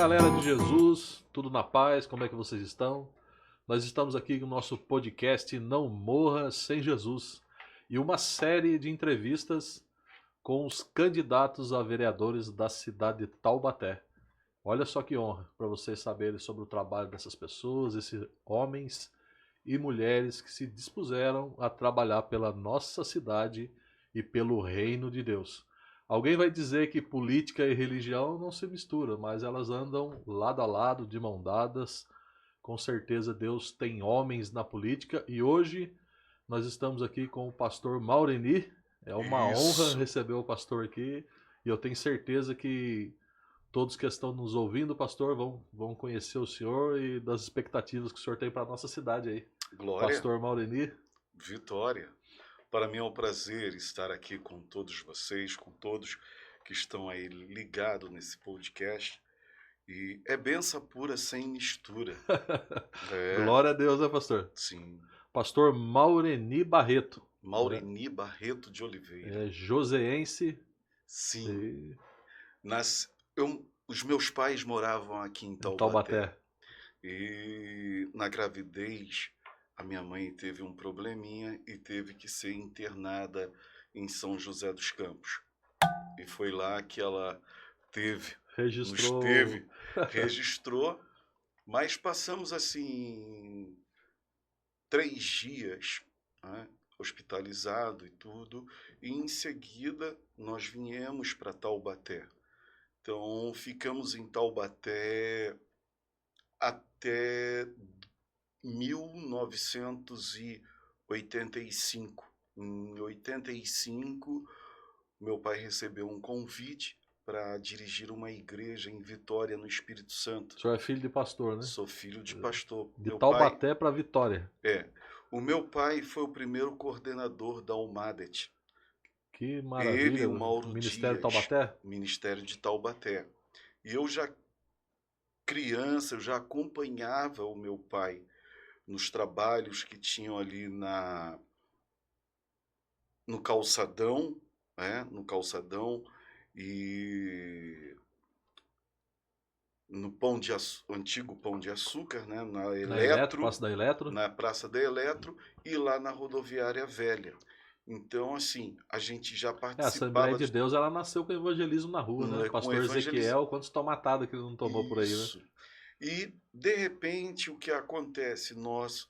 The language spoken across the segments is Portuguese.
galera de Jesus, tudo na paz, como é que vocês estão? Nós estamos aqui no nosso podcast Não Morra Sem Jesus e uma série de entrevistas com os candidatos a vereadores da cidade de Taubaté. Olha só que honra para vocês saberem sobre o trabalho dessas pessoas, esses homens e mulheres que se dispuseram a trabalhar pela nossa cidade e pelo reino de Deus. Alguém vai dizer que política e religião não se misturam, mas elas andam lado a lado, de mão dadas. Com certeza Deus tem homens na política e hoje nós estamos aqui com o pastor Maureni. É uma honra receber o pastor aqui e eu tenho certeza que todos que estão nos ouvindo, pastor, vão conhecer o senhor e das expectativas que o senhor tem para a nossa cidade aí. Glória. Pastor Maureni. Vitória. Para mim é um prazer estar aqui com todos vocês, com todos que estão aí ligados nesse podcast. E é benção pura sem mistura. Glória a Deus, né, pastor? Sim. Pastor Maureni Barreto. Maureni Barreto de Oliveira. É joseense. Sim. Os meus pais moravam aqui em Taubaté. E na gravidez, a minha mãe teve um probleminha e teve que ser internada em São José dos Campos. E foi lá que ela registrou, mas passamos assim 3 dias, né, hospitalizado e tudo, e em seguida nós viemos para Taubaté. Então ficamos em Taubaté até 1985. Em 85, meu pai recebeu um convite para dirigir uma igreja em Vitória, no Espírito Santo. O senhor é filho de pastor, né? Sou filho de pastor. De Taubaté para Vitória. O meu pai foi o primeiro coordenador da UMADET. Que maravilha. Ele e o Mauro Ministério Dias, de Taubaté? Ministério de Taubaté. E eu já criança, eu já acompanhava o meu pai nos trabalhos que tinham ali no calçadão, né? No calçadão e no antigo Pão de Açúcar, né? Na Praça da Eletro e lá na Rodoviária Velha. Então, assim, a gente já participava... A Assembleia de Deus, ela nasceu com o evangelismo na rua, né? Pastor Ezequiel, quantos tomatada que ele não tomou por aí, né? E, de repente, o que acontece? Nós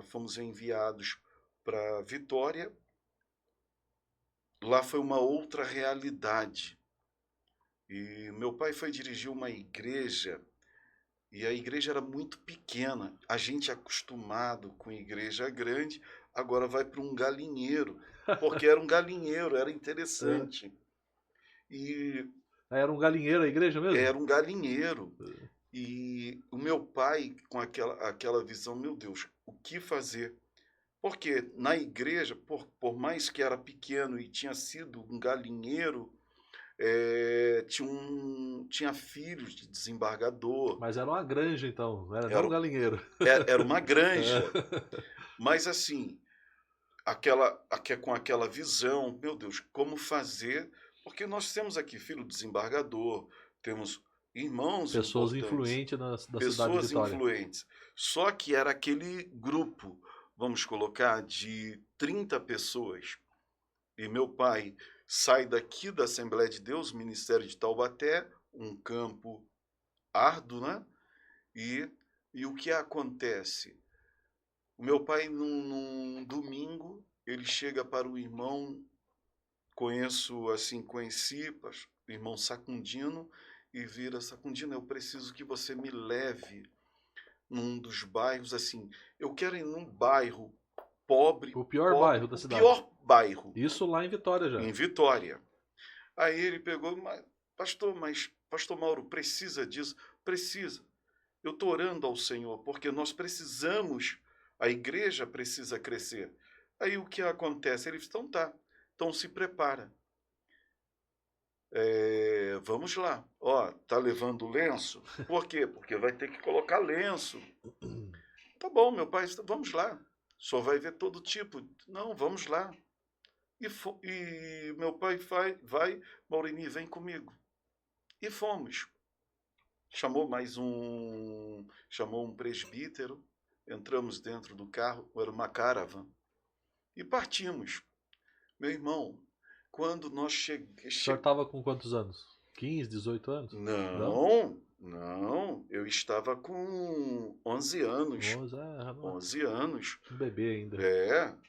fomos enviados para Vitória. Lá foi uma outra realidade. E meu pai foi dirigir uma igreja, e a igreja era muito pequena. A gente acostumado com igreja grande, agora vai para um galinheiro, porque era um galinheiro, era interessante. Era um galinheiro a igreja mesmo? Era um galinheiro. E o meu pai, com aquela visão, meu Deus, o que fazer? Porque na igreja, por mais que era pequeno e tinha sido um galinheiro, tinha filhos de desembargador. Mas era uma granja, então, não era um galinheiro. Era uma granja. Mas assim, com aquela visão, meu Deus, como fazer? Porque nós temos aqui filho de desembargador, temos irmãos pessoas influentes da cidade de Vitória. Pessoas influentes. Só que era aquele grupo, vamos colocar, de 30 pessoas. E meu pai sai daqui da Assembleia de Deus, Ministério de Taubaté, um campo árduo, né? E o que acontece? O meu pai, num domingo, ele chega para o irmão, conheci o irmão Sacundino, e vira: Sacundino, eu preciso que você me leve num dos bairros, assim, eu quero ir num bairro pobre. O pior bairro da cidade. O pior bairro. Isso lá em Vitória já. Em Vitória. Aí ele pegou: pastor Mauro, precisa disso? Precisa. Eu estou orando ao Senhor, porque nós precisamos, a igreja precisa crescer. Aí o que acontece? Ele disse: então tá, então se prepara. Vamos lá. Tá levando lenço? Por quê? Porque vai ter que colocar lenço. Tá bom, meu pai, vamos lá. Só vai ver todo tipo. Não, vamos lá. E meu pai vai, Maureni, vem comigo. E fomos. Chamou um presbítero, entramos dentro do carro, era uma caravan, e partimos. Meu irmão, quando nós O senhor estava com quantos anos? 15, 18 anos? Não, eu estava com 11 anos. 11 anos. Um bebê ainda.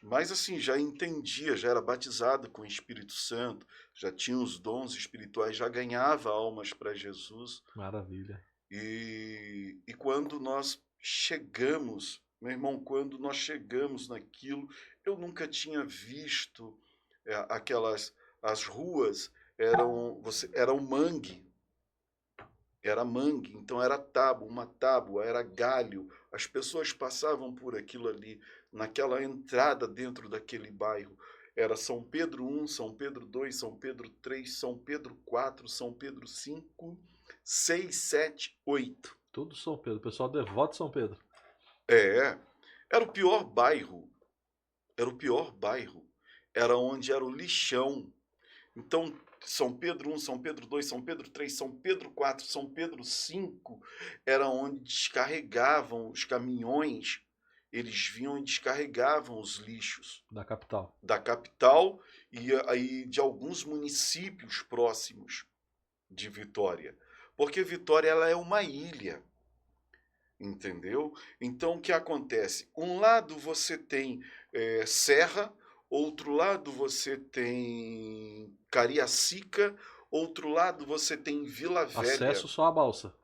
Mas assim, já entendia, já era batizado com o Espírito Santo, já tinha os dons espirituais, já ganhava almas para Jesus. Maravilha. E quando nós chegamos, meu irmão, quando nós chegamos naquilo, eu nunca tinha visto as ruas eram mangue. Era mangue, então era uma tábua, era galho. As pessoas passavam por aquilo ali, naquela entrada dentro daquele bairro. Era São Pedro I, São Pedro II, São Pedro III, São Pedro IV, São Pedro V, 6, 7, 8. Tudo São Pedro, o pessoal devoto de São Pedro. Era o pior bairro. Era onde era o lixão. Então, São Pedro I, São Pedro II, São Pedro III, São Pedro IV, São Pedro V, era onde descarregavam os caminhões, eles vinham e descarregavam os lixos. Da capital. Da capital e aí de alguns municípios próximos de Vitória. Porque Vitória ela é uma ilha, entendeu? Então, o que acontece? Um lado você tem serra, outro lado você tem Cariacica, outro lado você tem Vila Velha. Acesso só a balsa.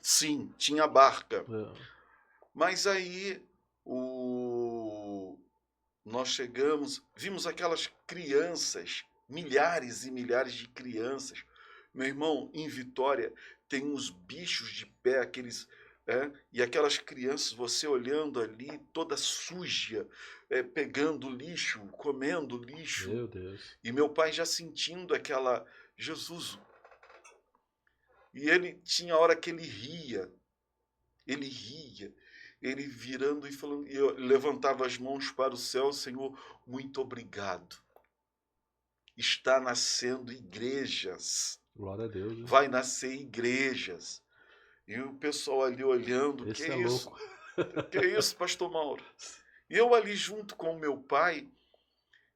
Sim, tinha barca. Mas aí nós chegamos, vimos aquelas crianças, milhares e milhares de crianças. Meu irmão, em Vitória tem uns bichos de pé, aqueles... e aquelas crianças, você olhando ali, toda suja, pegando lixo, comendo lixo. Meu Deus. E meu pai já sentindo aquela... Jesus. E ele tinha hora que ele ria, ele virando e falando, e eu levantava as mãos para o céu, Senhor, muito obrigado. Está nascendo igrejas. Glória a Deus. Hein? Vai nascer igrejas. E o pessoal ali olhando, Esse que é isso? louco. Que é isso, pastor Mauro? E eu ali junto com o meu pai,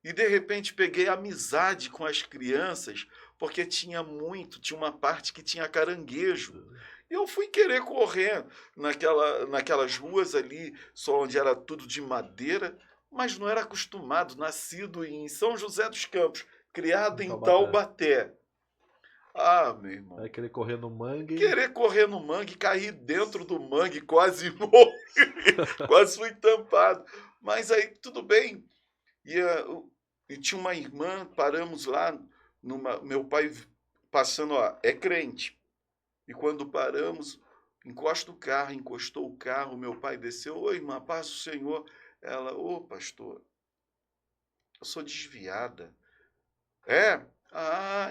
e de repente peguei amizade com as crianças, porque tinha uma parte que tinha caranguejo. E eu fui querer correr naquelas ruas ali, só onde era tudo de madeira, mas não era acostumado, nascido em São José dos Campos, criado em Taubaté. Ah, meu irmão. Vai querer correr no mangue. Querer correr no mangue, cair dentro do mangue, quase morri. Quase fui tampado. Mas aí, tudo bem. E tinha uma irmã, paramos lá, meu pai passando, é crente. E quando paramos, encostou o carro, meu pai desceu. Oi, irmã, paz do Senhor. Ela, pastor, eu sou desviada.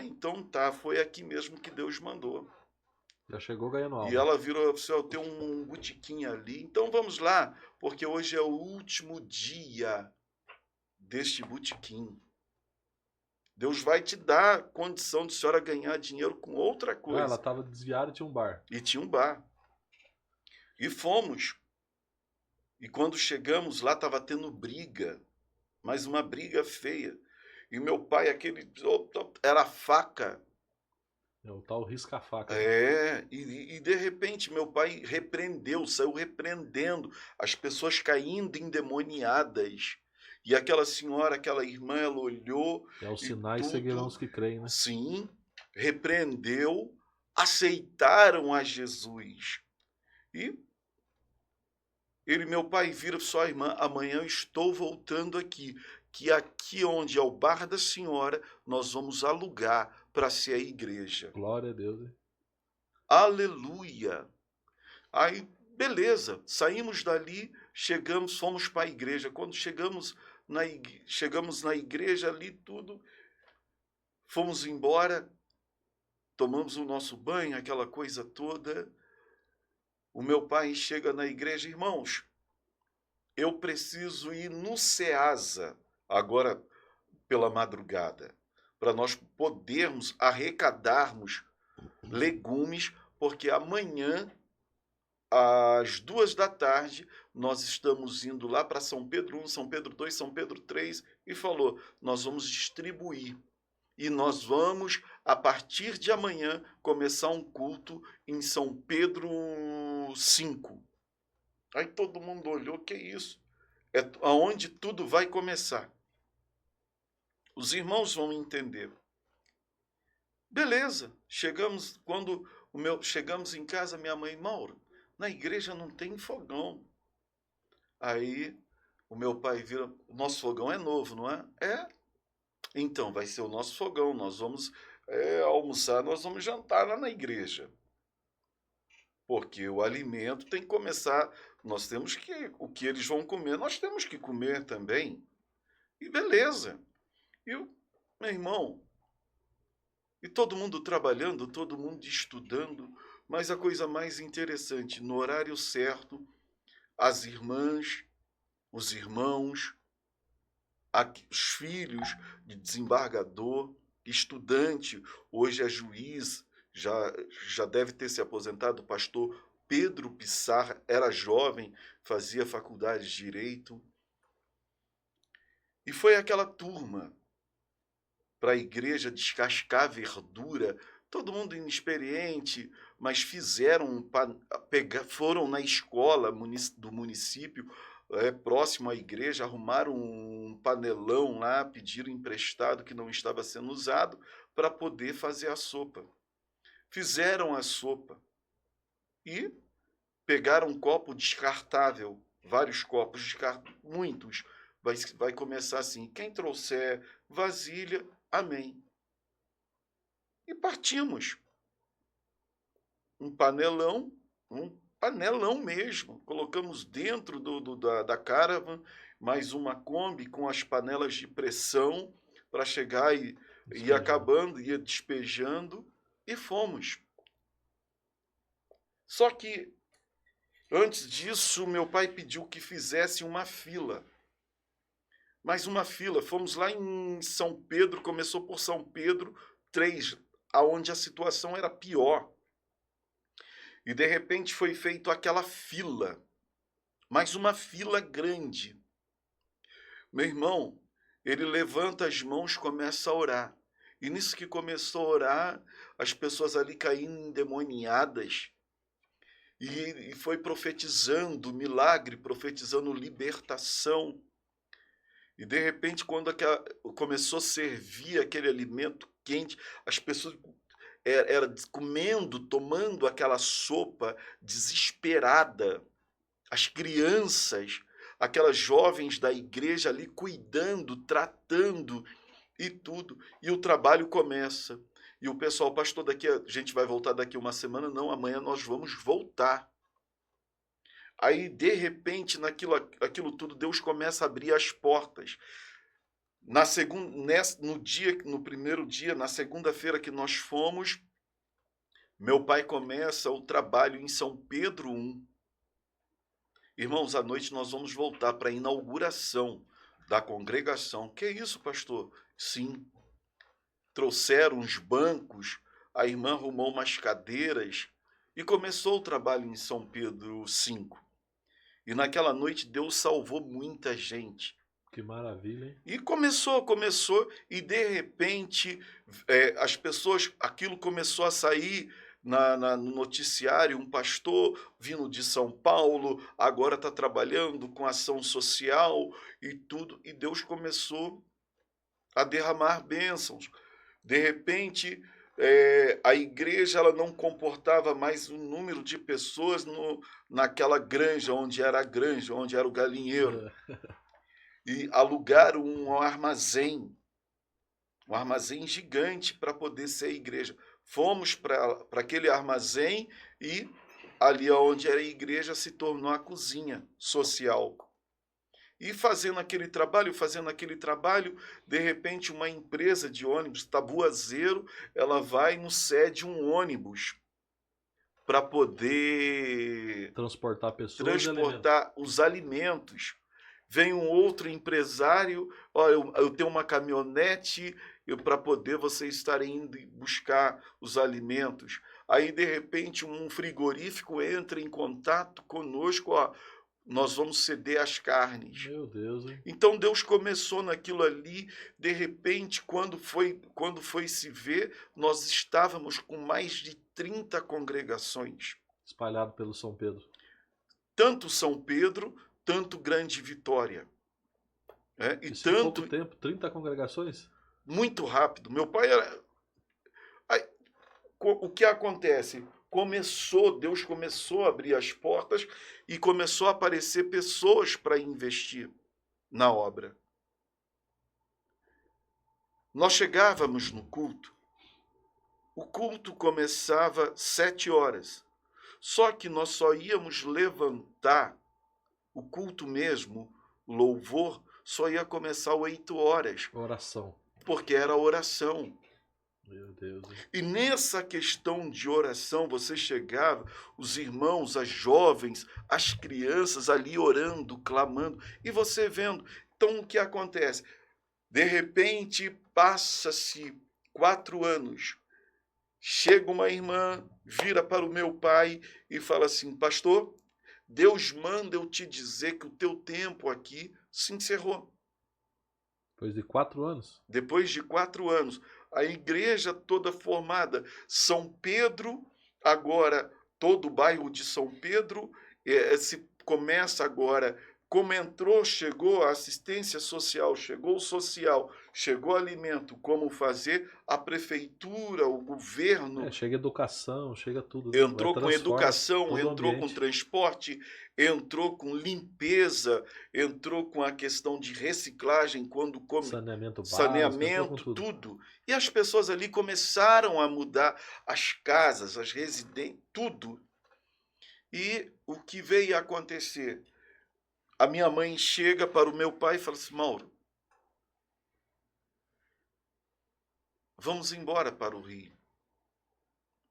Então tá, foi aqui mesmo que Deus mandou. Já chegou ganhando alma. E ela virou, eu tenho um botequim ali, então vamos lá, porque hoje é o último dia deste botequim. Deus vai te dar condição de a senhora ganhar dinheiro com outra coisa. Ela estava desviada e tinha um bar. E tinha um bar. E fomos. E quando chegamos lá, estava tendo briga, mas uma briga feia. E meu pai, era faca. É o tal risca-faca. E de repente meu pai saiu repreendendo, as pessoas caindo endemoniadas. E aquela senhora, aquela irmã, ela olhou... Os sinais seguirão os que creem, né? Sim, repreendeu, aceitaram a Jesus. E meu pai vira só a irmã, amanhã eu estou voltando aqui, que aqui onde é o bar da senhora, nós vamos alugar para ser a igreja. Glória a Deus. Hein? Aleluia! Aí, beleza, saímos dali, fomos para a igreja. Quando chegamos na igreja ali, tudo, fomos embora, tomamos o nosso banho, aquela coisa toda. O meu pai chega na igreja, irmãos, eu preciso ir no Ceasa, agora pela madrugada, para nós podermos arrecadarmos legumes, porque amanhã, às 2 da tarde, nós estamos indo lá para São Pedro I, São Pedro II, São Pedro III, e falou, nós vamos distribuir. E nós vamos, a partir de amanhã, começar um culto em São Pedro V. Aí todo mundo olhou, que isso? É aonde tudo vai começar. Os irmãos vão entender. Beleza, chegamos em casa, minha mãe, Mauro, na igreja não tem fogão. Aí o meu pai vira, o nosso fogão é novo, não é? É. Então, vai ser o nosso fogão, nós vamos almoçar, nós vamos jantar lá na igreja. Porque o alimento tem que começar, nós temos que, o que eles vão comer, nós temos que comer também. E beleza. E meu irmão, e todo mundo trabalhando, todo mundo estudando, mas a coisa mais interessante, no horário certo, as irmãs, os irmãos, os filhos de desembargador, estudante, hoje é juiz, já deve ter se aposentado, o pastor Pedro Pissarra, era jovem, fazia faculdade de Direito. E foi aquela turma para a igreja descascar verdura, todo mundo inexperiente, mas foram na escola do município, próximo à igreja, arrumaram um panelão lá, pediram emprestado que não estava sendo usado para poder fazer a sopa. Fizeram a sopa e pegaram um copo descartável, vários copos, muitos. Vai começar assim, quem trouxer vasilha, amém. E partimos. Um panelão mesmo. Colocamos dentro da caravan mais uma Kombi com as panelas de pressão para chegar e ir acabando, ia despejando e fomos. Só que antes disso, meu pai pediu que fizesse uma fila. Mais uma fila. Fomos lá em São Pedro, começou por São Pedro 3, aonde a situação era pior. E de repente foi feito aquela fila, mais uma fila grande. Meu irmão, ele levanta as mãos, começa a orar. E nisso que começou a orar, as pessoas ali caíram endemoniadas. E foi profetizando milagre, profetizando libertação. E de repente, quando começou a servir aquele alimento quente, as pessoas era comendo, tomando aquela sopa desesperada. As crianças, aquelas jovens da igreja ali cuidando, tratando e tudo. E o trabalho começa. E o pessoal, pastor, a gente vai voltar daqui uma semana? Não, amanhã nós vamos voltar. Aí, de repente, aquilo tudo, Deus começa a abrir as portas. No primeiro dia, na segunda-feira que nós fomos, meu pai começa o trabalho em São Pedro I. Irmãos, à noite nós vamos voltar para a inauguração da congregação. Que isso, pastor? Sim. Trouxeram os bancos, a irmã arrumou umas cadeiras e começou o trabalho em São Pedro V. E naquela noite Deus salvou muita gente. Que maravilha, hein? E começou, e de repente as pessoas, aquilo começou a sair no noticiário, um pastor vindo de São Paulo, agora está trabalhando com ação social e tudo, e Deus começou a derramar bênçãos. De repente, a igreja ela não comportava mais um número de pessoas naquela granja, onde era o galinheiro. E alugaram um armazém gigante para poder ser a igreja. Fomos para aquele armazém e ali onde era a igreja se tornou a cozinha social. E fazendo aquele trabalho, de repente uma empresa de ônibus, Tabuazeiro, ela vai e nos cede um ônibus para poder transportar os alimentos. Vem um outro empresário, olha, eu tenho uma caminhonete para poder vocês estarem indo buscar os alimentos. Aí, de repente, um frigorífico entra em contato conosco, ó, nós vamos ceder as carnes. Meu Deus, hein? Então Deus começou naquilo ali, de repente, quando foi se ver, nós estávamos com mais de 30 congregações. Espalhado pelo São Pedro. Tanto São Pedro, tanto Grande Vitória. E Isso em tanto, pouco tempo, 30 congregações? muito rápido. Meu pai era... Aí, o que acontece? Deus começou a abrir as portas e começou a aparecer pessoas para investir na obra. Nós chegávamos no culto, o culto começava 7 horas, só que nós só íamos levantar o culto mesmo, o louvor, só ia começar 8 horas, Oração. porque era oração. Meu Deus, hein? E nessa questão de oração, você chegava, os irmãos, as jovens, as crianças ali orando, clamando, e você vendo. Então, o que acontece? De repente, passa-se 4 anos. Chega uma irmã, vira para o meu pai e fala assim: pastor, Deus manda eu te dizer que o teu tempo aqui se encerrou. Depois de 4 anos? Depois de 4 anos. A igreja toda formada. São Pedro, agora todo o bairro de São Pedro, se começa agora, como entrou, chegou a assistência social, chegou o social, chegou alimento, como fazer, a prefeitura, o governo... Chega educação, chega tudo. Entrou com educação, entrou com ambiente. transporte, entrou com limpeza, entrou com a questão de reciclagem, quando Saneamento básico, saneamento, tudo. E as pessoas ali começaram a mudar as casas, as residências, tudo. E o que veio a acontecer? A minha mãe chega para o meu pai e fala assim: Mauro, vamos embora para o Rio,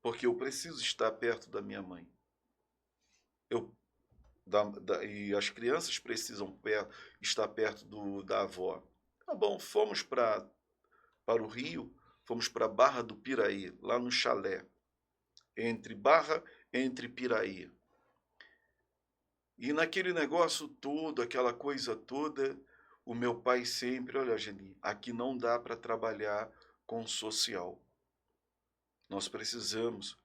porque eu preciso estar perto da minha mãe. E as crianças precisam estar perto da avó. Tá bom, fomos para o Rio, fomos para Barra do Piraí, lá no chalé, entre Piraí. E naquele negócio todo, aquela coisa toda, o meu pai sempre, olha, Geni, aqui não dá para trabalhar com social. Nós precisamos.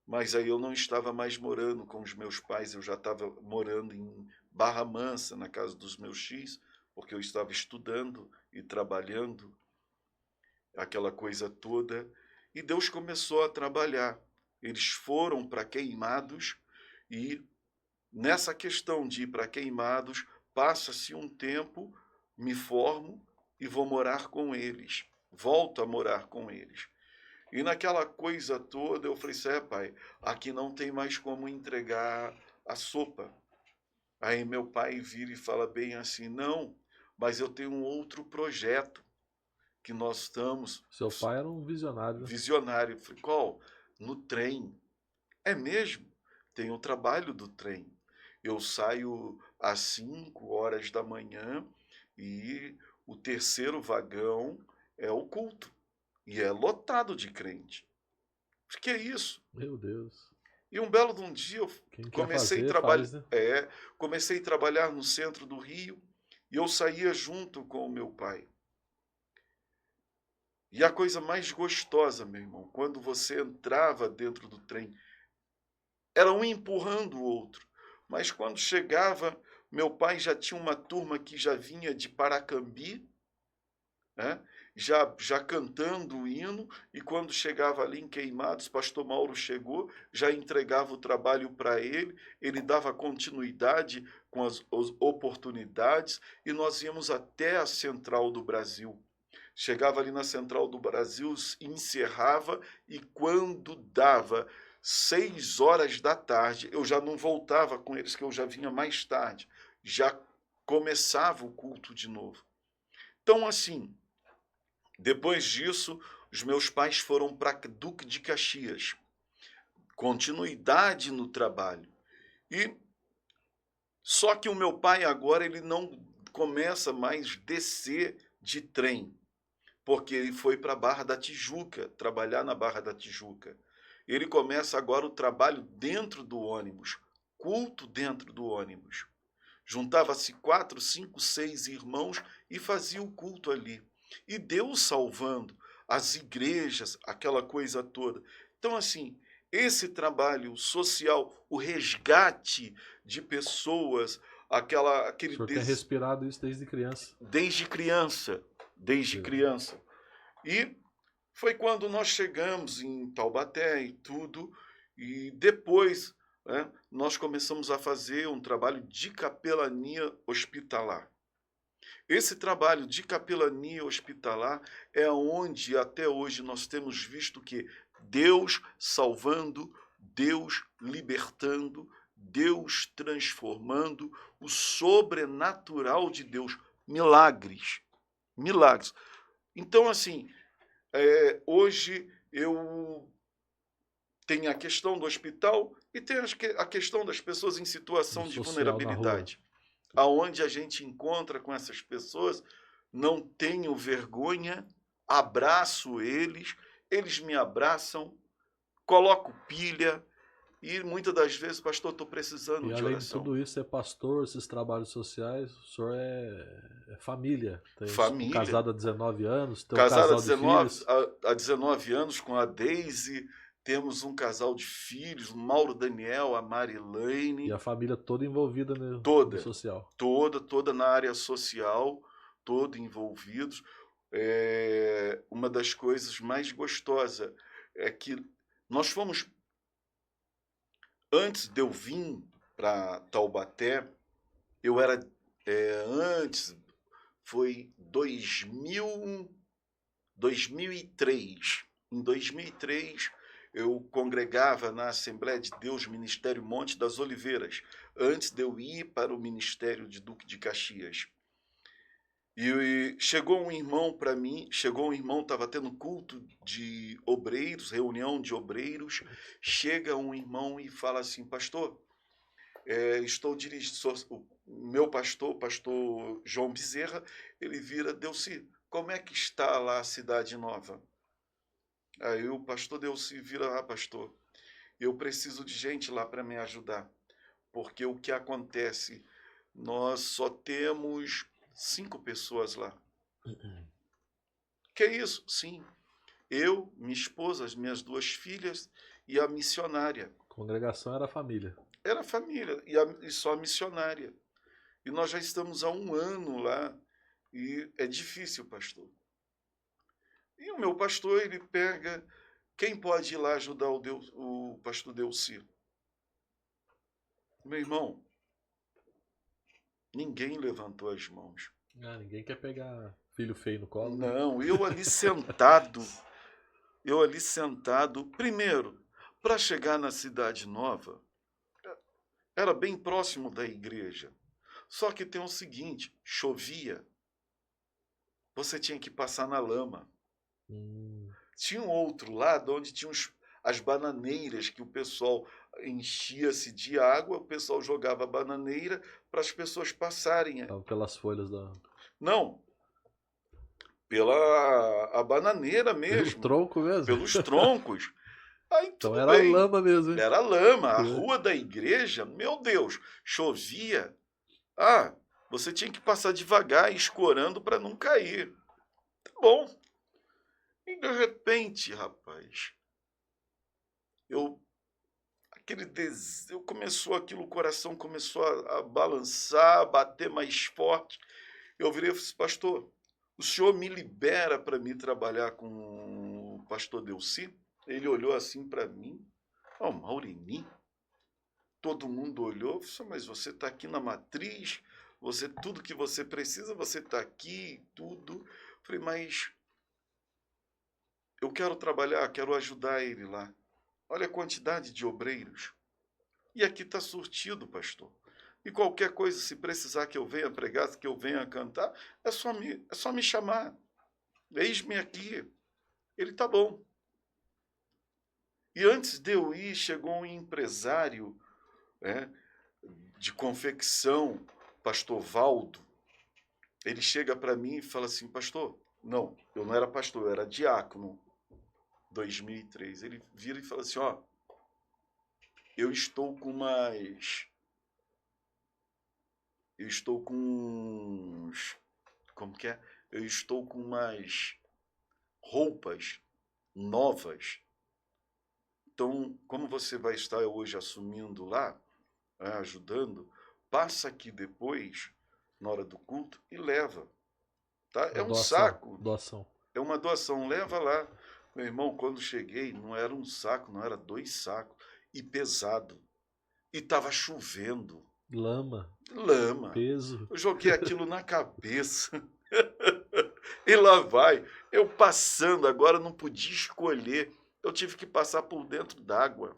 Mas aí eu não estava mais morando com os meus pais, eu já estava morando em Barra Mansa, na casa dos meus X, porque eu estava estudando e trabalhando, aquela coisa toda. E Deus começou a trabalhar. Eles foram para Queimados e nessa questão de ir para Queimados, passa-se um tempo, me formo e vou morar com eles. Volto a morar com eles. E naquela coisa toda eu falei assim: pai, aqui não tem mais como entregar a sopa. Aí meu pai vira e fala bem assim: não, mas eu tenho um outro projeto que nós estamos... Seu pai era um visionário. Né? Visionário. Eu falei: qual? No trem. É mesmo? Tem o trabalho do trem. Eu saio às 5 horas da manhã e o terceiro vagão é o culto. E é lotado de crente. O que é isso? Meu Deus. E um belo de um dia eu comecei a trabalhar no centro do Rio e eu saía junto com o meu pai. E a coisa mais gostosa, meu irmão, quando você entrava dentro do trem, era um empurrando o outro. Mas quando chegava, meu pai já tinha uma turma que já vinha de Paracambi, né? Já cantando o hino, e quando chegava ali em Queimados, pastor Mauro chegou, já entregava o trabalho para ele dava continuidade com as oportunidades, e nós íamos até a Central do Brasil. Chegava ali na Central do Brasil, encerrava, e quando dava 6 horas da tarde, eu já não voltava com eles, que eu já vinha mais tarde, já começava o culto de novo. Então, assim, depois disso, os meus pais foram para Duque de Caxias. Continuidade no trabalho. Só que o meu pai agora ele não começa mais a descer de trem. porque ele foi para a Barra da Tijuca, trabalhar na Barra da Tijuca. Ele começa agora o trabalho dentro do ônibus, culto dentro do ônibus. Juntava-se 4, 5, 6 irmãos e fazia o culto ali. E Deus salvando as igrejas, aquela coisa toda. Então, assim, esse trabalho social, o resgate de pessoas, O senhor tem respirado isso desde criança. desde criança, desde criança. E foi quando nós chegamos em Taubaté e tudo, e depois, né, nós começamos a fazer um trabalho de capelania hospitalar. Esse trabalho de capelania hospitalar é onde até hoje nós temos visto que Deus salvando, Deus libertando, Deus transformando, o sobrenatural de Deus, milagres, milagres. Então, assim, hoje eu tenho a questão do hospital e tenho a questão das pessoas em situação de vulnerabilidade. Aonde a gente encontra com essas pessoas, não tenho vergonha, abraço eles, eles me abraçam, coloco pilha e muitas das vezes, pastor, estou precisando de oração. E além de tudo isso, é pastor, esses trabalhos sociais, o senhor é família. Família. Casado há 19 anos, tem um Casado casal há 19 anos com a Deise, temos um casal de filhos, o Mauro Daniel, a Marilene. E a família toda envolvida no social. Toda na área social, todos envolvidos. Uma das coisas mais gostosas é que nós fomos, antes de eu vir para Taubaté, eu era, antes, foi 2003. Em 2003, eu congregava na Assembleia de Deus, Ministério Monte das Oliveiras, antes de eu ir para o Ministério de Duque de Caxias. E chegou um irmão para mim, estava tendo culto de obreiros, reunião de obreiros, chega um irmão e fala assim, pastor, estou dirigindo, o meu pastor João Bezerra, ele vira, Delci, como é que está lá a Cidade Nova? Aí o pastor Delci vira, pastor, eu preciso de gente lá para me ajudar, porque o que acontece, nós só temos 5 pessoas lá. Que é isso? Sim. Eu, minha esposa, as minhas 2 filhas e a missionária. A congregação era família. Era família, e só a missionária. E nós já estamos há 1 ano lá, e é difícil, pastor. E o meu pastor, ele pega, quem pode ir lá ajudar o pastor Delci? Meu irmão, ninguém levantou as mãos. Ninguém quer pegar filho feio no colo. Não, eu ali sentado, primeiro, para chegar na Cidade Nova, era bem próximo da igreja. Só que tem o seguinte, chovia, você tinha que passar na lama. Tinha um outro lado onde tinha as bananeiras que o pessoal enchia-se de água, o pessoal jogava a bananeira para as pessoas passarem. Pelas folhas da... Não, a bananeira mesmo. Pelo tronco mesmo? Pelos troncos. Aí, então era bem. Lama mesmo, hein? Era lama. A rua da igreja, meu Deus, chovia. Você tinha que passar devagar, escorando para não cair. Tá bom. E de repente, rapaz, o coração começou a balançar, a bater mais forte. Eu virei e falei, pastor, o senhor me libera para me trabalhar com o pastor Delci? Ele olhou assim para mim, Maureni? Todo mundo olhou, falou, mas você está aqui na matriz, tudo que você precisa, você está aqui, tudo. Falei, mas eu quero trabalhar, quero ajudar ele lá. Olha a quantidade de obreiros. E aqui está surtido, pastor. E qualquer coisa, se precisar que eu venha pregar, que eu venha cantar, é só me chamar. Eis-me aqui. Ele tá bom. E antes de eu ir, chegou um empresário de confecção, pastor Valdo. Ele chega para mim e fala assim, pastor, Não, eu não era pastor, eu era diácono. 2003. Ele vira e fala assim, ó, eu estou com umas... Eu estou com uns... Como que é? Eu estou com umas roupas novas. Então, como você vai estar hoje assumindo lá, ajudando, passa aqui depois, na hora do culto, e leva. Tá? É Uma um doação. saco. Doação. É uma doação, leva lá. Meu irmão, quando cheguei, não era um saco, não era 2 sacos. E pesado. E estava chovendo. Lama. Lama. Peso. Eu joguei aquilo na cabeça. E lá vai. Eu passando, agora não podia escolher. Eu tive que passar por dentro d'água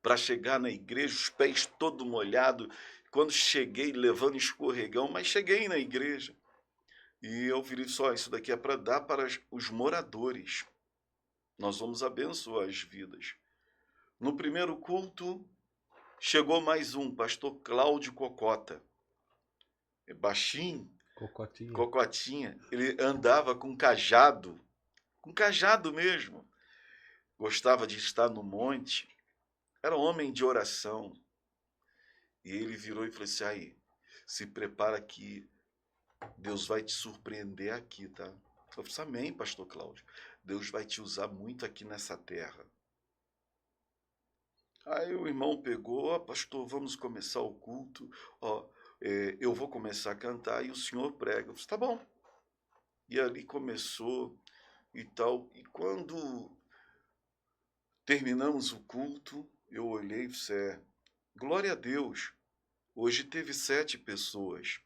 para chegar na igreja, os pés todo molhado. Quando cheguei, levando escorregão, mas cheguei na igreja. E eu virei só, isso daqui é para dar para os moradores. Nós vamos abençoar as vidas. No primeiro culto, chegou mais um, pastor Cláudio Cocota. Baixinho, Cocotinha. cocotinha. Ele andava com cajado mesmo. Gostava de estar no monte. Era um homem de oração. E ele virou e falou assim, aí, se prepara que Deus vai te surpreender aqui, tá? Eu falei, amém, pastor Cláudio. Deus vai te usar muito aqui nessa terra. Aí o irmão pegou, ó, pastor, vamos começar o culto, ó, eu vou começar a cantar e o senhor prega. Eu falei, tá bom. E ali começou e tal. E quando terminamos o culto, eu olhei e disse, glória a Deus, hoje teve 7 pessoas.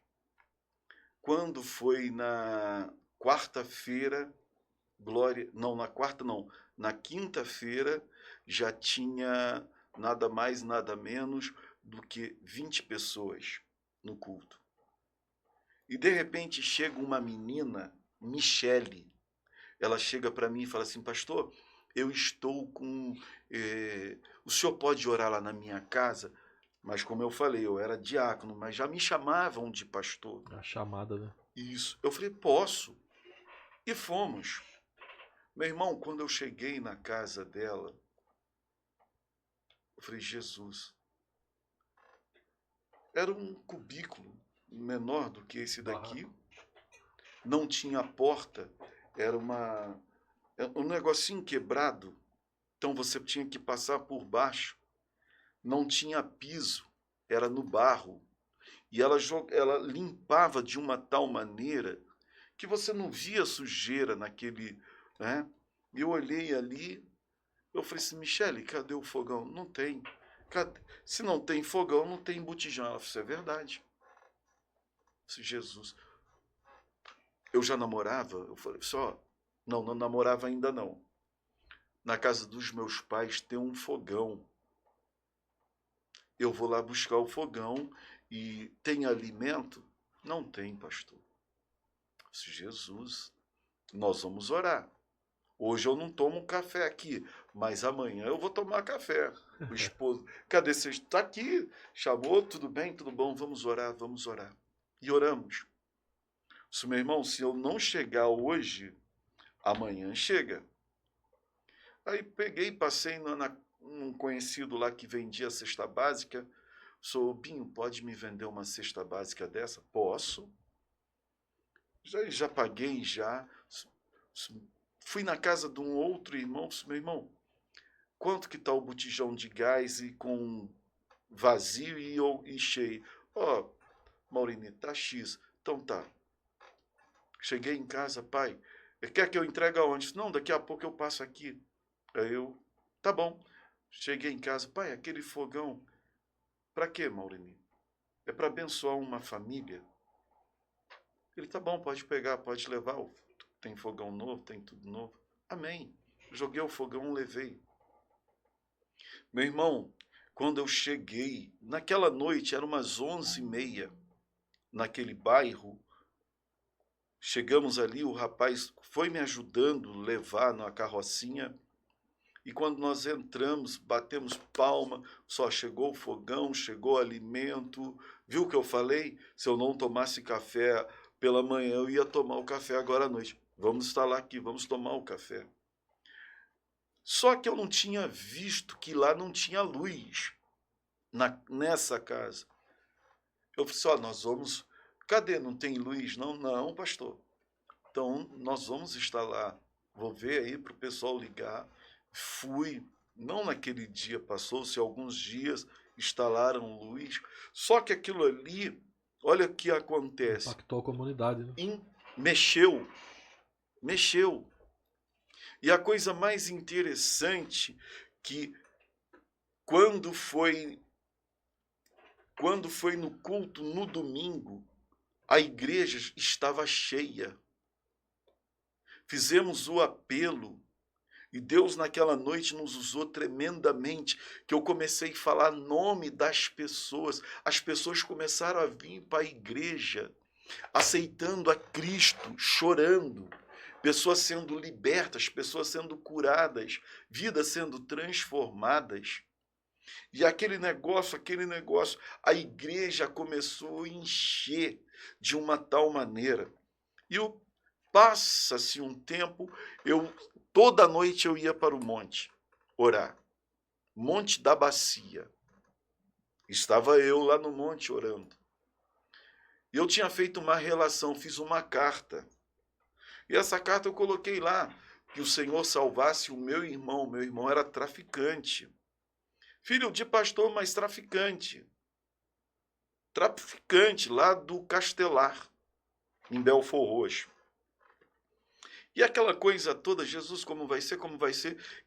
Quando foi na quarta-feira, na quinta-feira já tinha nada mais, nada menos do que 20 pessoas no culto. E de repente chega uma menina, Michele, ela chega para mim e fala assim, pastor, eu estou com... o senhor pode orar lá na minha casa? Mas como eu falei, eu era diácono, mas já me chamavam de pastor. A chamada, né? Isso. Eu falei, posso. E fomos. Meu irmão, quando eu cheguei na casa dela, eu falei, Jesus. Era um cubículo menor do que esse daqui. Não tinha porta. Era um negocinho quebrado. Então você tinha que passar por baixo. Não tinha piso. Era no barro. E ela limpava de uma tal maneira que você não via sujeira naquele... Né? E eu olhei ali, eu falei assim, Michele, cadê o fogão? Não tem. Se não tem fogão, não tem botijão. Ela falou, isso é verdade. Eu disse, Jesus. Eu já namorava? Eu falei, só, não namorava ainda não. Na casa dos meus pais tem um fogão. Eu vou lá buscar o fogão e tem alimento? Não tem, pastor. Eu disse, Jesus, nós vamos orar. Hoje eu não tomo café aqui, mas amanhã eu vou tomar café. O esposo, cadê você? Está aqui. Chamou, tudo bem, tudo bom, vamos orar, vamos orar. E oramos. Se meu irmão, se eu não chegar hoje, amanhã chega. Aí peguei, passei num conhecido lá que vendia cesta básica. Sou, Binho, pode me vender uma cesta básica dessa? Posso. Já paguei, já. Fui na casa de um outro irmão, meu irmão, quanto que está o botijão de gás e com vazio e cheio? Ó, Maurini, tá X. Então tá. Cheguei em casa, pai, quer que eu entregue aonde? Não, daqui a pouco eu passo aqui. Aí eu, tá bom. Cheguei em casa, pai, aquele fogão, para quê, Maurini? É para abençoar uma família. Ele, tá bom, pode pegar, pode levar. Tem fogão novo, tem tudo novo. Amém. Joguei o fogão, levei. Meu irmão, quando eu cheguei, naquela noite, eram umas 11h30, naquele bairro, chegamos ali, o rapaz foi me ajudando a levar na carrocinha, e quando nós entramos, batemos palma, só chegou o fogão, chegou o alimento. Viu o que eu falei? Se eu não tomasse café, pela manhã eu ia tomar o café agora à noite. Vamos estar lá aqui, vamos tomar o café. Só que eu não tinha visto que lá não tinha luz nessa casa. Eu falei assim, nós vamos... Cadê? Não tem luz? Não, não, pastor. Então, nós vamos estar lá. Vou ver aí para o pessoal ligar. Fui. Não naquele dia, passou-se alguns dias, instalaram luz. Só que aquilo ali, olha o que acontece. Impactou a comunidade, né? Mexeu. E a coisa mais interessante que quando foi no culto no domingo, a igreja estava cheia. Fizemos o apelo e Deus naquela noite nos usou tremendamente, que eu comecei a falar nome das pessoas. As pessoas começaram a vir para a igreja, aceitando a Cristo, chorando. Pessoas sendo libertas, pessoas sendo curadas, vidas sendo transformadas. E aquele negócio, a igreja começou a encher de uma tal maneira. E passa-se um tempo, toda noite eu ia para o monte orar. Monte da Bacia. Estava eu lá no monte orando. E eu tinha feito uma relação, fiz uma carta. E essa carta eu coloquei lá, que o Senhor salvasse o meu irmão. Meu irmão era traficante. Filho de pastor, mas traficante. Traficante lá do Castelar, em Belford Roxo. E aquela coisa toda, Jesus, como vai ser?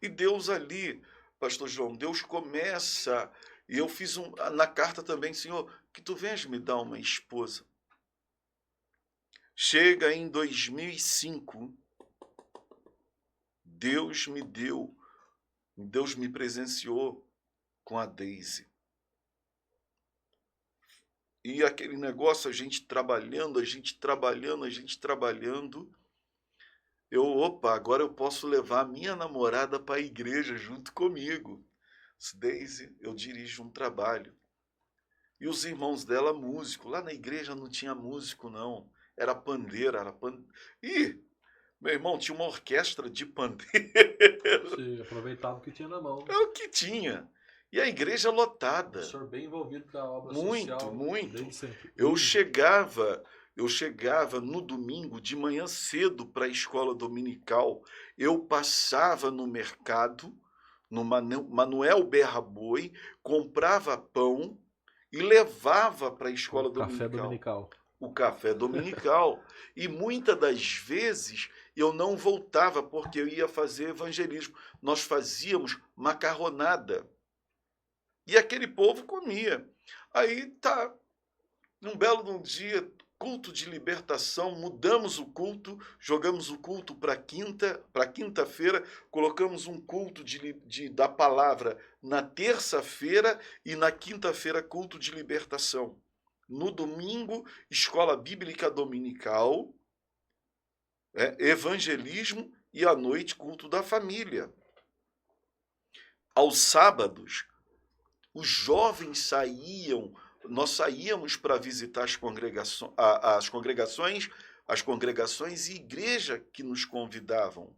E Deus ali, pastor João, Deus começa, e eu fiz na carta também, Senhor, que tu venhas me dar uma esposa. Chega em 2005, Deus me presenciou com a Deise. E aquele negócio, a gente trabalhando. Agora eu posso levar a minha namorada para a igreja junto comigo. Deise, eu dirijo um trabalho. E os irmãos dela, músico. Lá na igreja não tinha músico, não. Era pandeiro, Ih, meu irmão, tinha uma orquestra de pandeiro. Você aproveitava o que tinha na mão. É o que tinha. E a igreja lotada. O senhor bem envolvido com a obra social. Muito. Sempre. Eu chegava no domingo de manhã cedo para a escola dominical. Eu passava no mercado, no Manuel Berra Boi, comprava pão e levava para a escola dominical. O café dominical. E muitas das vezes eu não voltava porque eu ia fazer evangelismo. Nós fazíamos macarronada. E aquele povo comia. Aí tá, num belo dia, culto de libertação, mudamos o culto, jogamos o culto para quinta-feira, colocamos um culto da palavra na terça-feira e na quinta-feira culto de libertação. No domingo, escola bíblica dominical, evangelismo e à noite culto da família. Aos sábados, os jovens saíam, nós saíamos para visitar as congregações e igreja que nos convidavam.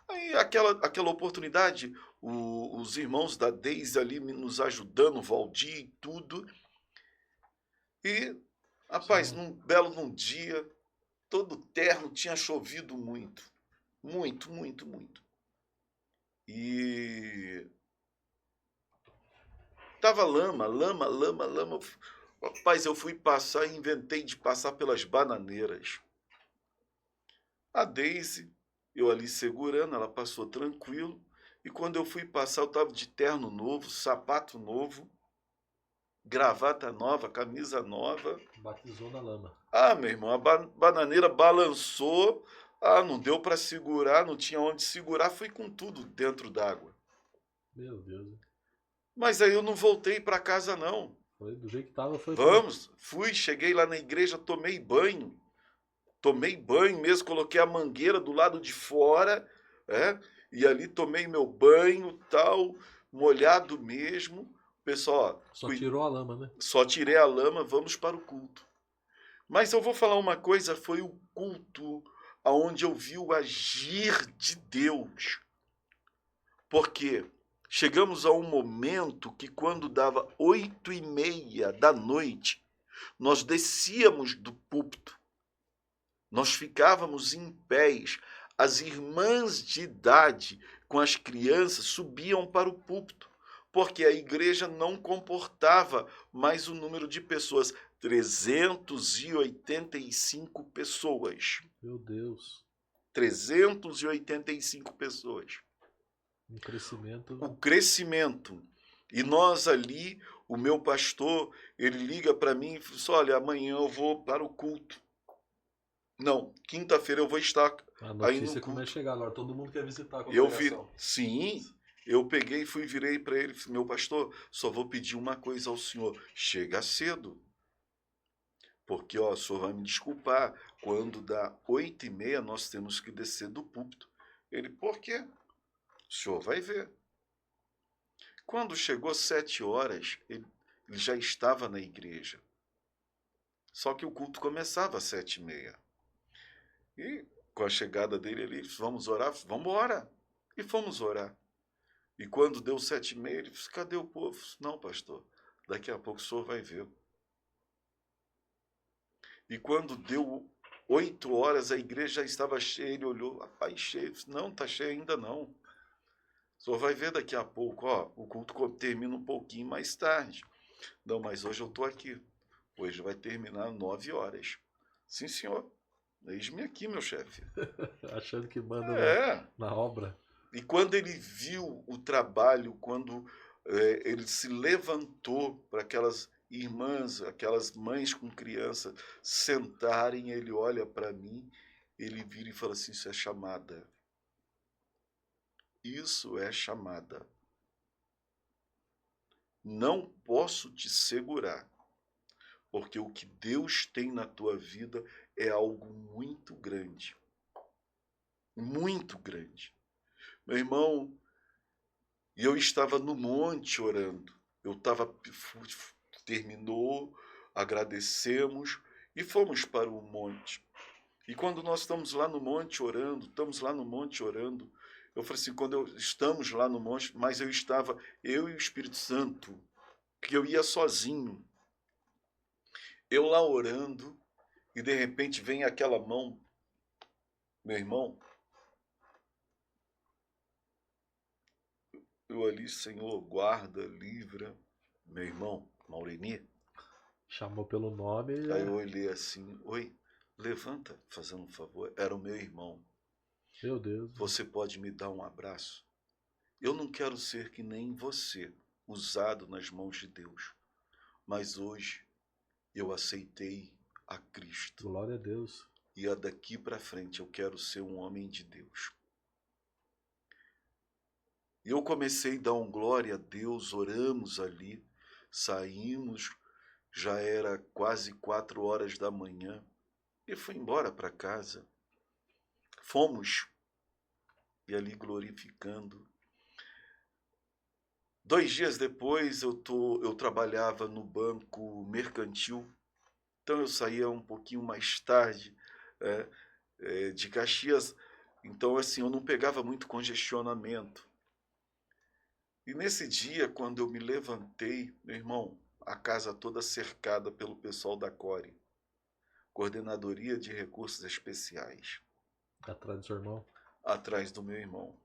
Aí aquela oportunidade, os irmãos da Deise ali nos ajudando, o Valdir e tudo. E, rapaz, num dia, todo terno, tinha chovido muito. Muito. E tava lama. Rapaz, eu fui passar e inventei de passar pelas bananeiras. A Deise, eu ali segurando, ela passou tranquilo. E quando eu fui passar, eu estava de terno novo, sapato novo, gravata nova, camisa nova. Batizou na lama. Meu irmão, a bananeira balançou. Não deu para segurar, não tinha onde segurar, fui com tudo dentro d'água. Meu Deus. Mas aí eu não voltei para casa, não. Foi do jeito que estava, foi. Cheguei lá na igreja, tomei banho mesmo, coloquei a mangueira do lado de fora, e ali tomei meu banho, tal, molhado mesmo. Pessoal, só tirou a lama, né? Só tirei a lama, vamos para o culto. Mas eu vou falar uma coisa, foi o culto aonde eu vi o agir de Deus. Porque chegamos a um momento que quando dava 8h30 da noite, nós descíamos do púlpito, nós ficávamos em pés, as irmãs de idade com as crianças subiam para o púlpito, porque a igreja não comportava mais o número de pessoas, 385 pessoas. Meu Deus. 385 pessoas. Um crescimento. O crescimento. E nós ali, o meu pastor, ele liga para mim e fala assim, olha, amanhã eu vou para o culto. Não, quinta-feira eu vou estar A aí no notícia culto. começa a chegar agora, todo mundo quer visitar a Eu congregação. sim, eu peguei e virei para ele, meu pastor, só vou pedir uma coisa ao senhor, chega cedo. Porque, ó, o senhor vai me desculpar, quando dá 8h30 nós temos que descer do púlpito. Ele, por quê? O senhor vai ver. Quando chegou 7h, ele já estava na igreja. Só que o culto começava às 7h30. E com a chegada dele, ele disse, vamos orar? Vamos orar. E fomos orar. E quando deu 7h30, ele disse, cadê o povo? Não, pastor, daqui a pouco o senhor vai ver. E quando deu 8h, a igreja já estava cheia, ele olhou, rapaz, cheio. Disse, não, está cheio ainda não. O senhor vai ver daqui a pouco, ó, o culto termina um pouquinho mais tarde. Não, mas hoje eu estou aqui. Hoje vai terminar 9h. Sim, senhor. Eis-me aqui, meu chefe. Achando que manda na obra. E quando ele viu o trabalho, quando ele se levantou para aquelas irmãs, aquelas mães com criança sentarem, ele olha para mim, ele vira e fala assim, isso é chamada. Isso é chamada. Não posso te segurar, porque o que Deus tem na tua vida é algo muito grande. Muito grande. Meu irmão, eu estava no monte orando. Terminou, agradecemos e fomos para o monte. E quando nós estamos lá no monte orando, eu falei assim, estamos lá no monte, mas eu e o Espírito Santo, que eu ia sozinho. Eu lá orando, e de repente vem aquela mão, meu irmão, eu ali, Senhor, guarda, livra, meu irmão, Maureni. Chamou pelo nome. Aí eu olhei assim, oi, levanta, fazendo um favor, era o meu irmão. Meu Deus. Você pode me dar um abraço? Eu não quero ser que nem você, usado nas mãos de Deus, mas hoje eu aceitei a Cristo. Glória a Deus. E daqui para frente eu quero ser um homem de Deus. E eu comecei a dar um glória a Deus, oramos ali, saímos, já era quase 4h da manhã, e fui embora para casa. Fomos, e ali glorificando. 2 dias depois eu trabalhava no banco mercantil, então eu saía um pouquinho mais tarde de Caxias, então assim, eu não pegava muito congestionamento. E nesse dia, quando eu me levantei, meu irmão, a casa toda cercada pelo pessoal da CORE, Coordenadoria de Recursos Especiais. Atrás do seu irmão? Atrás do meu irmão.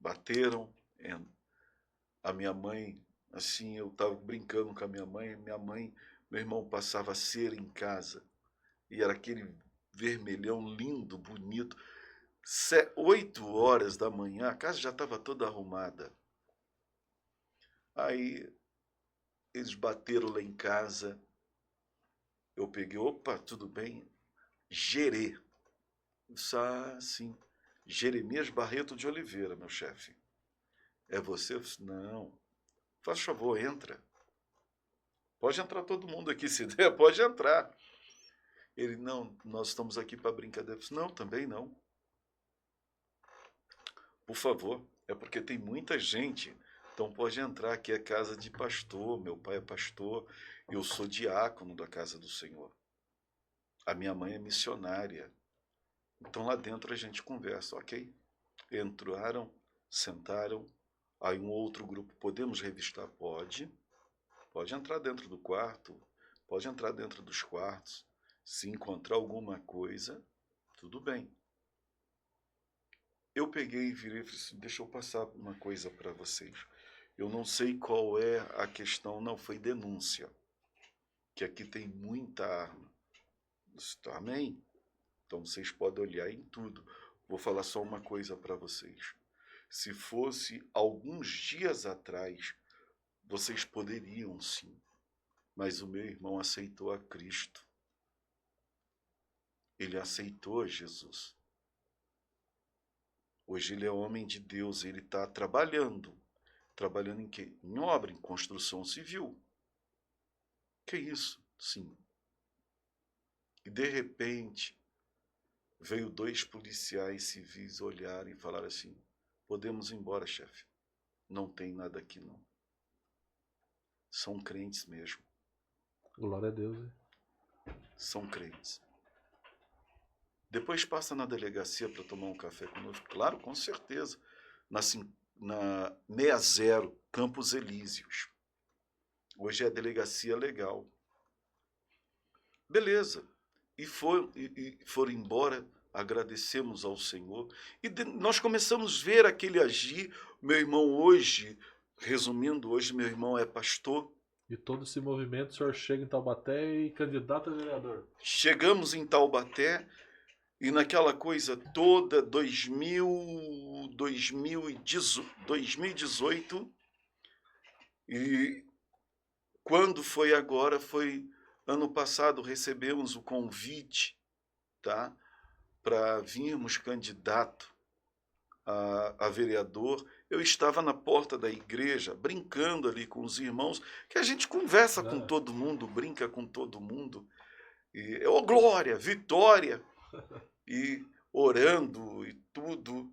Bateram, a minha mãe, assim, eu estava brincando com a minha mãe, meu irmão passava cera em casa, e era aquele vermelhão lindo, bonito. 8h da manhã, a casa já estava toda arrumada. Aí eles bateram lá em casa, eu peguei, opa, tudo bem? Gerê. Sim. Jeremias Barreto de Oliveira, meu chefe. É você? Eu disse, não. Faz favor, entra. Pode entrar todo mundo aqui, se der, pode entrar. Ele, não, nós estamos aqui para brincadeira. Eu disse, não, também não. Por favor, é porque tem muita gente Então pode entrar, aqui é casa de pastor, meu pai é pastor, eu sou diácono da casa do Senhor. A minha mãe é missionária. Então lá dentro a gente conversa, ok? Entraram, sentaram, aí um outro grupo, podemos revistar? Pode entrar dentro do quarto, pode entrar dentro dos quartos, se encontrar alguma coisa, tudo bem. Eu peguei e virei e falei assim, deixa eu passar uma coisa para vocês. Eu não sei qual é a questão, não, foi denúncia, que aqui tem muita arma. Amém? Então vocês podem olhar em tudo. Vou falar só uma coisa para vocês. Se fosse alguns dias atrás, vocês poderiam sim, mas o meu irmão aceitou a Cristo. Ele aceitou Jesus. Hoje ele é homem de Deus, ele está trabalhando. Trabalhando em quê? Em obra, em construção civil. Que isso? Sim. E de repente, veio 2 policiais civis olharem e falar assim, podemos ir embora, chefe. Não tem nada aqui, não. São crentes mesmo. Glória a Deus, hein? São crentes. Depois passa na delegacia para tomar um café conosco. Claro, com certeza. Na 60 Campos Elíseos. Hoje é a delegacia legal. Beleza. E foram embora, agradecemos ao Senhor. E nós começamos a ver aquele agir. Meu irmão hoje, resumindo, hoje meu irmão é pastor. E todo esse movimento, o senhor chega em Taubaté e candidato a vereador. Chegamos em Taubaté e naquela coisa toda, 2018, e quando foi agora, foi ano passado, recebemos o convite, tá, para virmos candidato a vereador. Eu estava na porta da igreja, brincando ali com os irmãos, que a gente conversa com todo mundo, brinca com todo mundo. E, glória, vitória, e orando e tudo.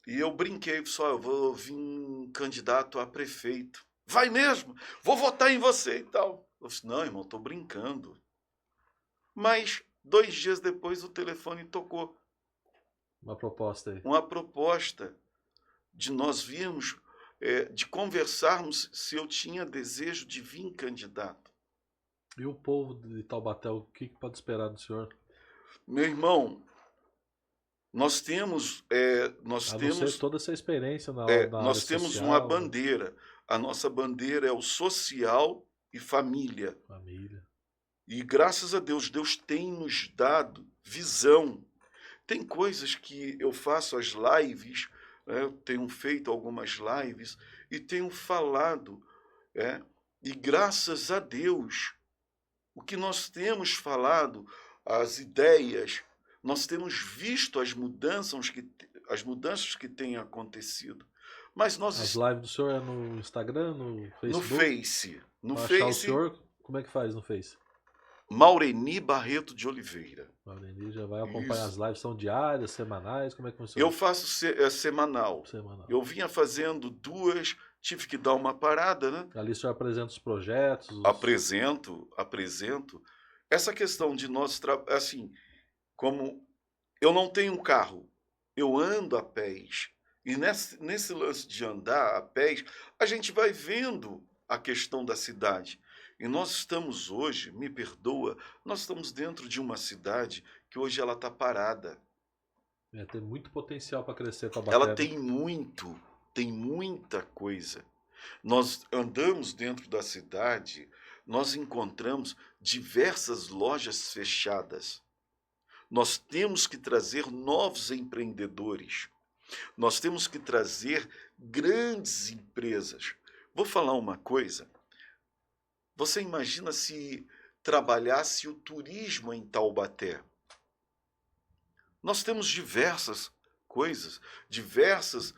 E eu brinquei, só eu vou vir candidato a prefeito. Vai mesmo, vou votar em você e tal. Eu disse, não, irmão, estou brincando. Mas 2 dias depois o telefone tocou. Uma proposta aí. Uma proposta de nós virmos, de conversarmos se eu tinha desejo de vir candidato. E o povo de Taubaté, o que pode esperar do senhor? Meu irmão, nós temos toda essa experiência na nós área temos social, uma bandeira. A nossa bandeira é o social e família. Família. E graças a Deus, Deus tem nos dado visão. Tem coisas que eu faço as lives, eu tenho feito algumas lives e tenho falado, e graças a Deus, o que nós temos falado, as ideias, nós temos visto as mudanças que têm acontecido. Mas as lives do senhor é no Instagram, no Facebook? No Face. Para achar o senhor, como é que faz no Face? Maureni Barreto de Oliveira. Maureni já vai acompanhar as lives, são diárias, semanais, como é que funciona? Eu faço semanal. Eu vinha fazendo 2, tive que dar uma parada, né? Ali o senhor apresenta os projetos? Apresento. Essa questão de nós, assim, como eu não tenho um carro, eu ando a pés. E nesse lance de andar a pés, a gente vai vendo a questão da cidade. E nós estamos hoje, me perdoa, nós estamos dentro de uma cidade que hoje ela está parada. Tem muito potencial para crescer, Taubaté. Ela tem muita coisa. Nós andamos dentro da cidade, nós encontramos diversas lojas fechadas. Nós temos que trazer novos empreendedores. Nós temos que trazer grandes empresas. Vou falar uma coisa. Você imagina se trabalhasse o turismo em Taubaté? Nós temos diversas coisas, diversos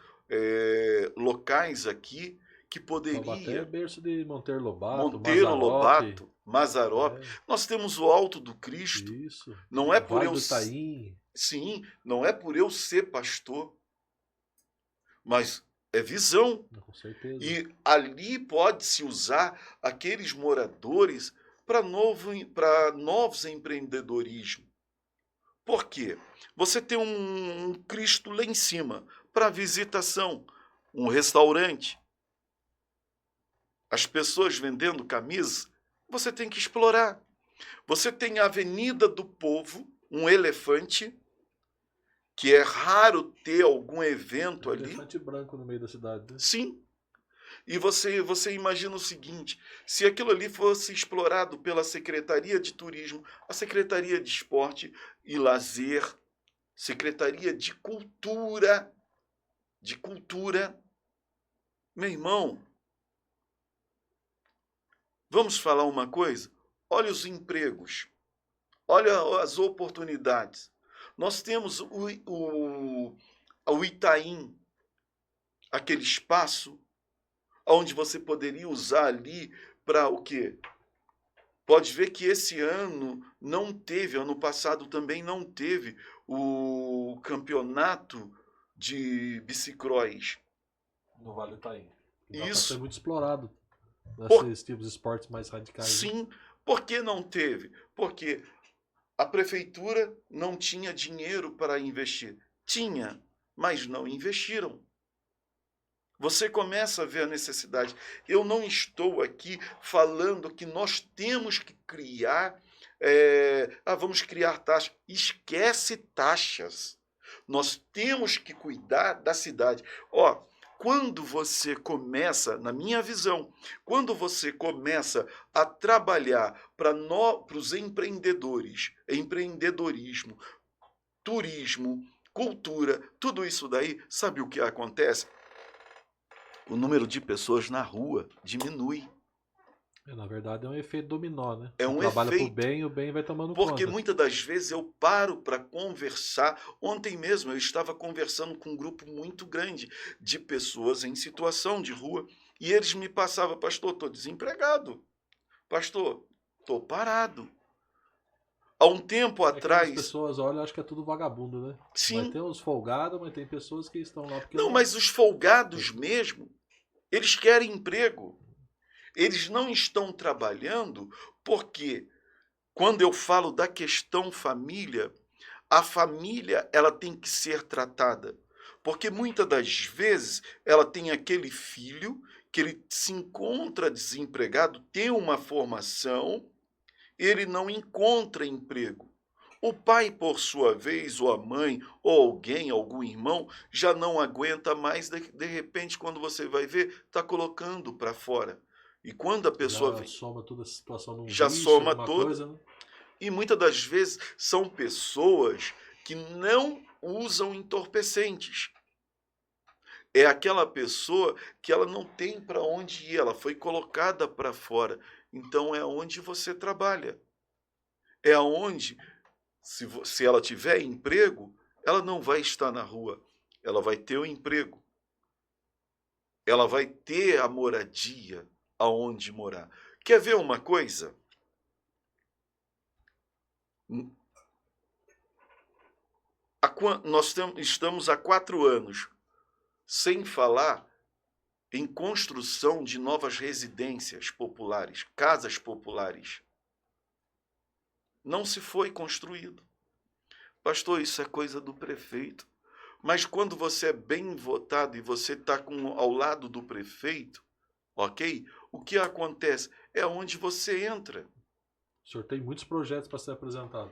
locais aqui que poderiam... Taubaté é berço de Monteiro Lobato, Mazzaropi. Nós temos o Alto do Cristo. Isso. Não é por Vale eu... do Itaim. Sim, não é por eu ser pastor, mas É visão. Com certeza. E ali pode-se usar aqueles moradores para novos empreendedorismo. Por quê? Você tem um Cristo lá em cima para visitação, um restaurante. As pessoas vendendo camisas, você tem que explorar. Você tem a Avenida do Povo, um elefante, que é raro ter algum evento ali. Elefante branco no meio da cidade. Né? Sim. E você imagina o seguinte, se aquilo ali fosse explorado pela Secretaria de Turismo, a Secretaria de Esporte e Lazer, Secretaria de Cultura, meu irmão, vamos falar uma coisa? Olha os empregos, olha as oportunidades. Nós temos o Itaim, aquele espaço onde você poderia usar ali para o quê? Pode ver que esse ano não teve, ano passado também não teve o campeonato de bicicross. No Vale do Itaim. Dá para Isso. ser muito explorado nesses tipos de esportes mais radicais. Sim. Por que não teve? Porque a prefeitura não tinha dinheiro para investir. Tinha, mas não investiram. Você começa a ver a necessidade. Eu não estou aqui falando que nós temos que criar, vamos criar taxas. Esquece taxas. Nós temos que cuidar da cidade. Quando você começa, na minha visão, quando você começa a trabalhar para os empreendedores, empreendedorismo, turismo, cultura, tudo isso daí, sabe o que acontece? O número de pessoas na rua diminui. Na verdade, é um efeito dominó, né? É Você um trabalha efeito. pro bem e o bem vai tomando Porque conta. muitas das vezes eu paro para conversar. Ontem mesmo eu estava conversando com um grupo muito grande de pessoas em situação de rua e eles me passavam, pastor, estou desempregado. Pastor, estou parado. Há um tempo atrás... As pessoas olham, acho que é tudo vagabundo, né? Sim. Vai ter uns folgados, mas tem pessoas que estão lá porque... Não, mas os folgados mesmo, eles querem emprego. Eles não estão trabalhando porque, quando eu falo da questão família, a família ela tem que ser tratada. Porque muitas das vezes ela tem aquele filho que ele se encontra desempregado, tem uma formação, ele não encontra emprego. O pai, por sua vez, ou a mãe, ou alguém, algum irmão, já não aguenta mais, de repente, quando você vai ver, está colocando para fora. E quando a pessoa já soma toda a situação num já vício, soma alguma toda. coisa, né? E muitas das vezes são pessoas que não usam entorpecentes. É aquela pessoa que ela não tem para onde ir, ela foi colocada para fora. Então é onde você trabalha. É onde, se ela tiver emprego, ela não vai estar na rua. Ela vai ter o emprego. Ela vai ter a moradia aonde morar. Quer ver uma coisa? Nós estamos há 4 anos sem falar em construção de novas residências populares, casas populares. Não se foi construído. Pastor, isso é coisa do prefeito. Mas quando você é bem votado e você está ao lado do prefeito, ok? O que acontece? É onde você entra. O senhor tem muitos projetos para ser apresentado.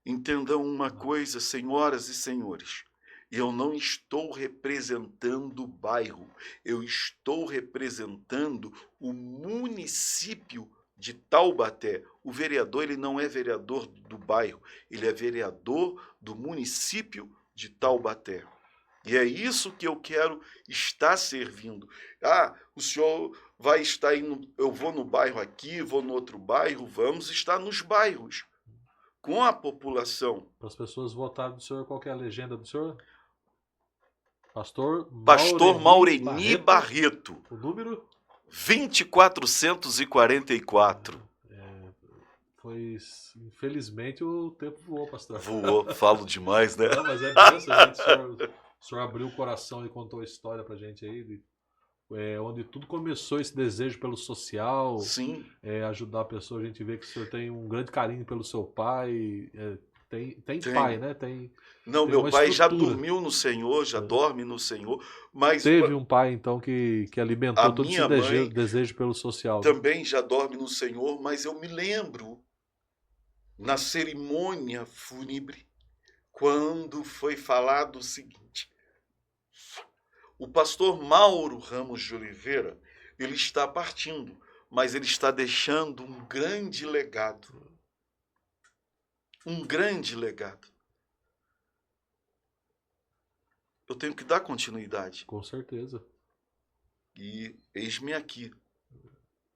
Entendam uma coisa, senhoras e senhores. Eu não estou representando o bairro. Eu estou representando o município de Taubaté. O vereador, ele não é vereador do bairro. Ele é vereador do município de Taubaté. E é isso que eu quero estar servindo. O senhor vai estar indo, eu vou no bairro aqui, vou no outro bairro, vamos estar nos bairros, com a população. Para as pessoas votarem do senhor, qual que é a legenda do senhor? Pastor Maureni Barreto. O número? 2444. Infelizmente o tempo voou, pastor. Voou, falo demais, né? Não, mas é benção, gente, senhor O senhor abriu o coração e contou a história pra gente aí, onde tudo começou, esse desejo pelo social, Sim, ajudar a pessoa. A gente vê que o senhor tem um grande carinho pelo seu pai. Tem pai, tenho. né? Tem Não, uma meu pai já estrutura. dormiu no Senhor, já É. dorme no Senhor, mas Teve um pai, então, que a alimentou todo esse minha mãe desejo pelo social, né? também já dorme no Senhor, mas eu me lembro na cerimônia fúnebre quando foi falado o seguinte: o pastor Mauro Ramos de Oliveira, ele está partindo, mas ele está deixando um grande legado. Um grande legado. Eu tenho que dar continuidade. Com certeza. E eis-me aqui.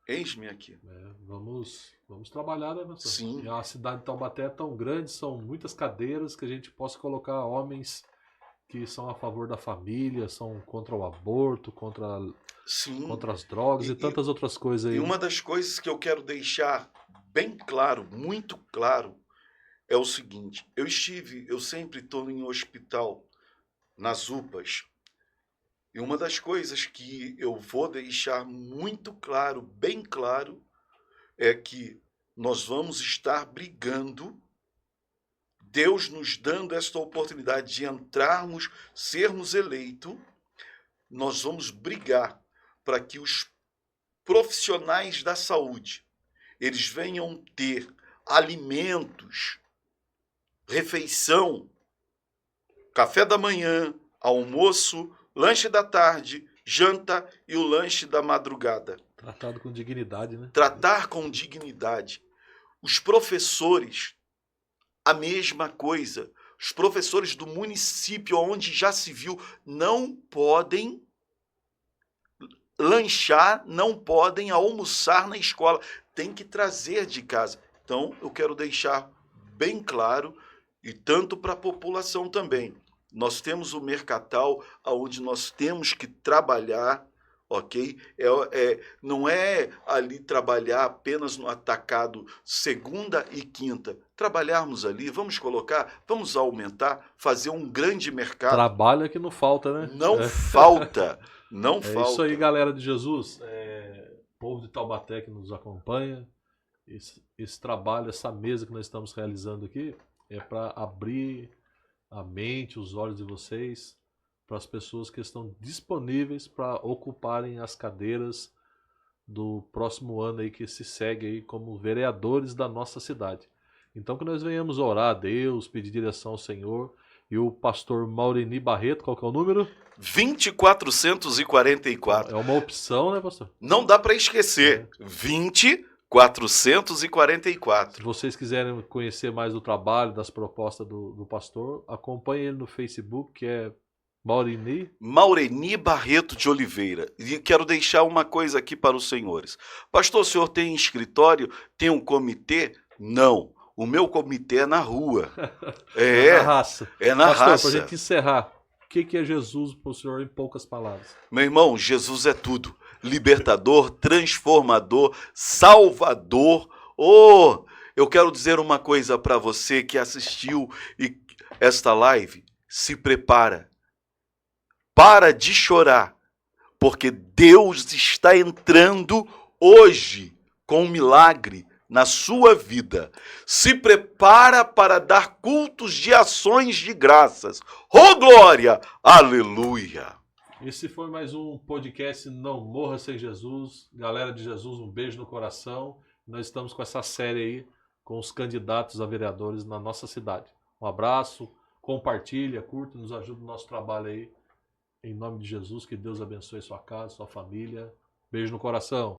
Eis-me aqui. Vamos trabalhar, né, pastor? Sim. E a cidade de Taubaté é tão grande, são muitas cadeiras que a gente possa colocar homens que são a favor da família, são contra o aborto, contra Sim. as drogas e tantas outras coisas aí. E uma das coisas que eu quero deixar bem claro, muito claro, é o seguinte: eu sempre estou em hospital, nas UPAs, e uma das coisas que eu vou deixar muito claro, bem claro, é que nós vamos estar brigando, Deus nos dando esta oportunidade de entrarmos, sermos eleitos, nós vamos brigar para que os profissionais da saúde, eles venham ter alimentos, refeição, café da manhã, almoço, lanche da tarde, janta e o lanche da madrugada. Tratado com dignidade, né? Tratar com dignidade. Os professores, a mesma coisa. Os professores do município onde já se viu não podem lanchar, não podem almoçar na escola. Tem que trazer de casa. Então, eu quero deixar bem claro, e tanto para a população também. Nós temos o Mercatal, onde nós temos que trabalhar, ok? Não é ali trabalhar apenas no atacado segunda e quinta. Trabalharmos ali, vamos aumentar, fazer um grande mercado. Trabalho é que não falta, né? Não falta, não É falta. isso aí, galera de Jesus. Povo de Taubaté que nos acompanha. Esse trabalho, essa mesa que nós estamos realizando aqui é para abrir a mente, os olhos de vocês para as pessoas que estão disponíveis para ocuparem as cadeiras do próximo ano aí que se segue aí como vereadores da nossa cidade. Então que nós venhamos orar a Deus, pedir direção ao Senhor. E o pastor Maureni Barreto, qual que é o número? 20444. É uma opção, né, pastor? Não dá para esquecer. 20444. Se vocês quiserem conhecer mais do trabalho, das propostas do pastor, acompanhe ele no Facebook, que é Maureni Barreto de Oliveira. E quero deixar uma coisa aqui para os senhores. Pastor, o senhor tem escritório? Tem um comitê? Não. O meu comitê é na rua. É na raça. É na pastor, raça. Para a gente encerrar, o que é Jesus para o senhor em poucas palavras? Meu irmão, Jesus é tudo. Libertador, transformador, salvador. Oh, eu quero dizer uma coisa para você que assistiu esta live. Se prepara. Para de chorar, porque Deus está entrando hoje com um milagre na sua vida. Se prepara para dar cultos de ações de graças. Oh, glória! Aleluia! Esse foi mais um podcast Não Morra Sem Jesus. Galera de Jesus, um beijo no coração. Nós estamos com essa série aí com os candidatos a vereadores na nossa cidade. Um abraço, compartilha, curta, nos ajuda no nosso trabalho aí. Em nome de Jesus, que Deus abençoe sua casa, sua família. Beijo no coração.